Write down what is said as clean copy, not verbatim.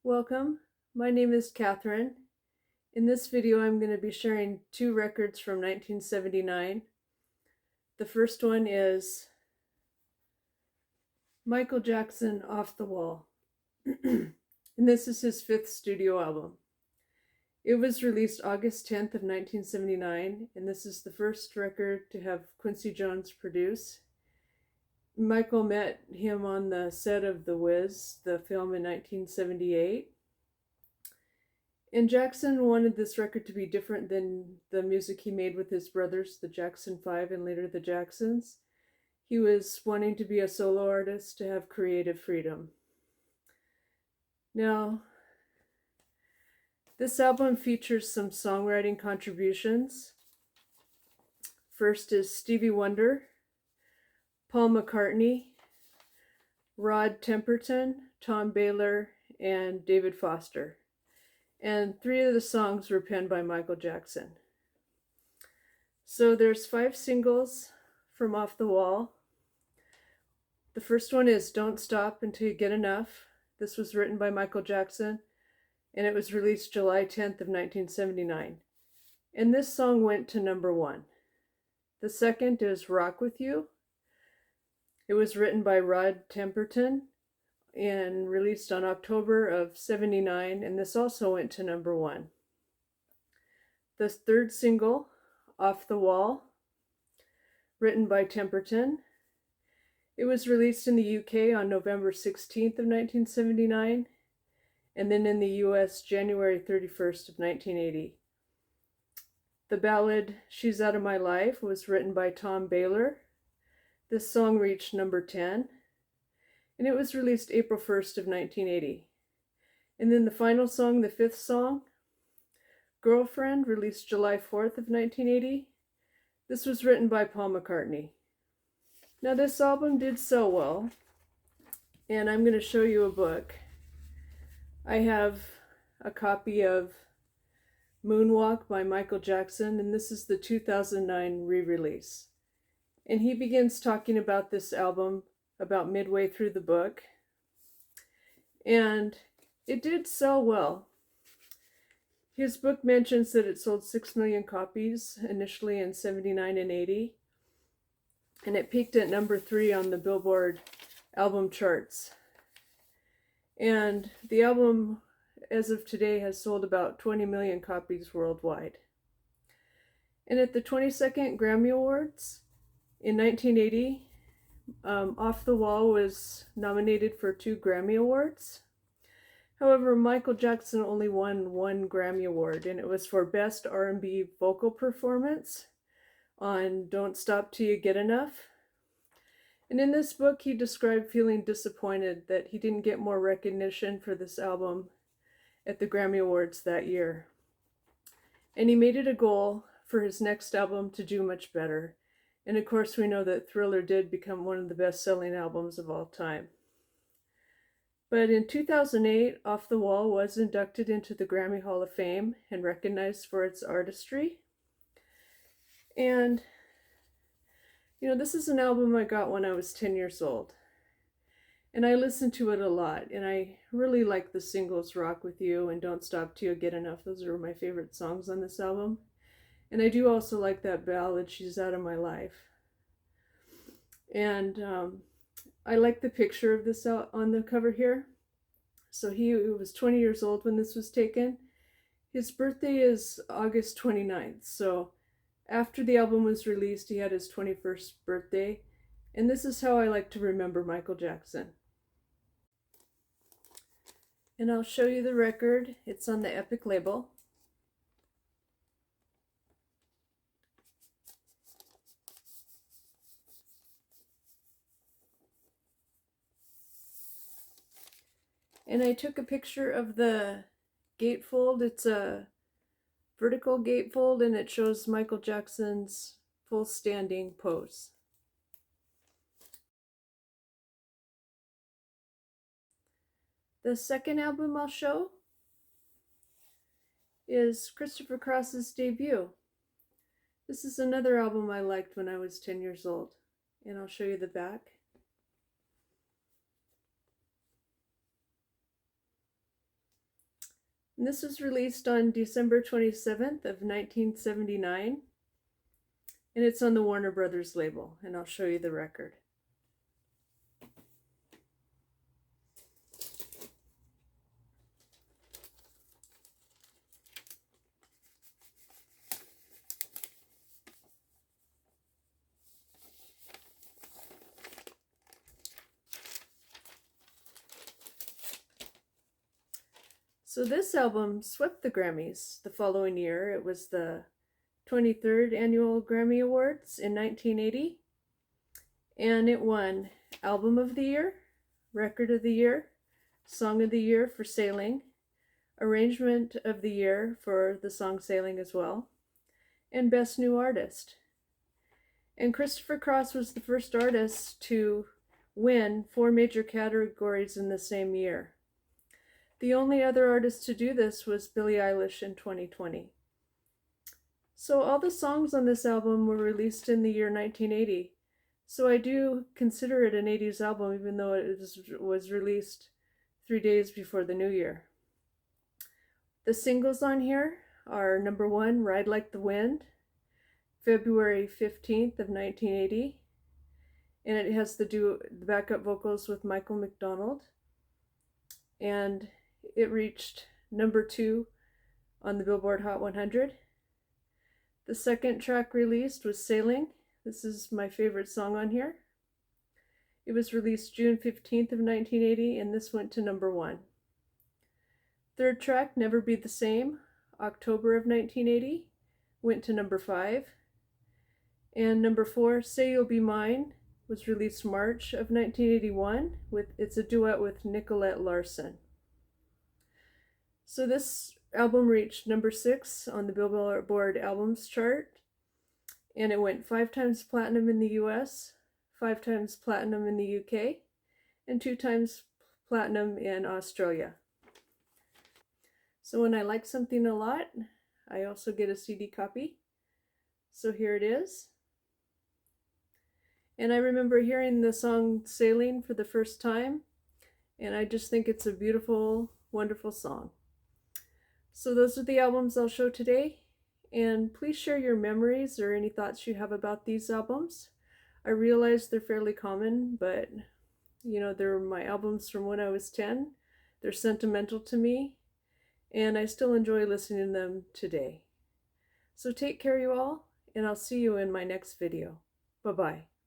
Welcome, my name is Catherine. In this video I'm going to be sharing two records from 1979. The first one is Michael Jackson, Off the Wall. And this is his fifth studio album. It was released August 10th of 1979, and this is the first record to have Quincy Jones produce. Michael met him on the set of The Wiz, the film, in 1978. And Jackson wanted this record to be different than the music he made with his brothers, the Jackson 5 and later the Jacksons. He was wanting to be a solo artist, to have creative freedom. Now, this album features some songwriting contributions. First is Stevie Wonder, Paul McCartney, Rod Temperton, Tom Baylor, and David Foster. And three of the songs were penned by Michael Jackson. So there's 5 singles from Off the Wall. The first one is Don't Stop Until You Get Enough. This was written by Michael Jackson, and it was released July 10th of 1979. And this song went to number 1. The second is Rock With You. It was written by Rod Temperton and released on October of 79, and this also went to number 1. The third single, Off the Wall, written by Temperton. It was released in the UK on November 16th of 1979, and then in the US January 31st of 1980. The ballad She's Out of My Life was written by Tom Baylor. This song reached number 10, and it was released April 1st of 1980. And then the final song, the fifth song, Girlfriend, released July 4th of 1980. This was written by Paul McCartney. Now this album did so well, and I'm going to show you a book. I have a copy of Moonwalk by Michael Jackson, and this is the 2009 re-release. And he begins talking about this album about midway through the book. And it did sell well. His book mentions that it sold 6 million copies initially in 79 and 80. And it peaked at number 3 on the Billboard album charts. And the album, as of today, has sold about 20 million copies worldwide. And at the 22nd Grammy Awards in 1980, Off the Wall was nominated for 2 Grammy Awards. However, Michael Jackson only won 1 Grammy Award, and it was for Best R&B Vocal Performance on Don't Stop Till You Get Enough. And in this book, he described feeling disappointed that he didn't get more recognition for this album at the Grammy Awards that year. And he made it a goal for his next album to do much better. And of course, we know that Thriller did become one of the best-selling albums of all time. But in 2008, Off the Wall was inducted into the Grammy Hall of Fame and recognized for its artistry. And, this is an album I got when I was 10 years old. And I listened to it a lot, and I really like the singles Rock With You and Don't Stop Till You Get Enough. Those are my favorite songs on this album. And I do also like that ballad, She's Out of My Life. And I like the picture of this on the cover here. So he was 20 years old when this was taken. His birthday is August 29th. So after the album was released, he had his 21st birthday. And this is how I like to remember Michael Jackson. And I'll show you the record. It's on the Epic label. And I took a picture of the gatefold. It's a vertical gatefold, and it shows Michael Jackson's full standing pose. The second album I'll show is Christopher Cross's debut. This is another album I liked when I was 10 years old, and I'll show you the back. And this was released on December 27th of 1979. And it's on the Warner Brothers label, and I'll show you the record. So this album swept the Grammys the following year. It was the 23rd Annual Grammy Awards in 1980, and it won Album of the Year, Record of the Year, Song of the Year for Sailing, Arrangement of the Year for the song Sailing as well, and Best New Artist. And Christopher Cross was the first artist to win 4 major categories in the same year. The only other artist to do this was Billie Eilish in 2020. So all the songs on this album were released in the year 1980. So I do consider it an 80s album, even though it was released 3 days before the new year. The singles on here are number 1, Ride Like the Wind, February 15th of 1980. And it has the backup vocals with Michael McDonald. And it reached number 2 on the Billboard Hot 100. The second track released was Sailing. This is my favorite song on here. It was released June 15th of 1980, and this went to number 1. Third track, Never Be the Same, October of 1980, went to number 5. And number 4, Say You'll Be Mine, was released March of 1981. It's a duet with Nicolette Larson. So this album reached number 6 on the Billboard Albums chart, and it went 5 times platinum in the US, 5 times platinum in the UK, and 2 times platinum in Australia. So when I like something a lot, I also get a CD copy. So here it is. And I remember hearing the song Sailing for the first time, and I just think it's a beautiful, wonderful song. So those are the albums I'll show today, and please share your memories or any thoughts you have about these albums. I realize they're fairly common, but you know, they're my albums from when I was 10. They're sentimental to me, and I still enjoy listening to them today. So take care, you all, and I'll see you in my next video. Bye-bye.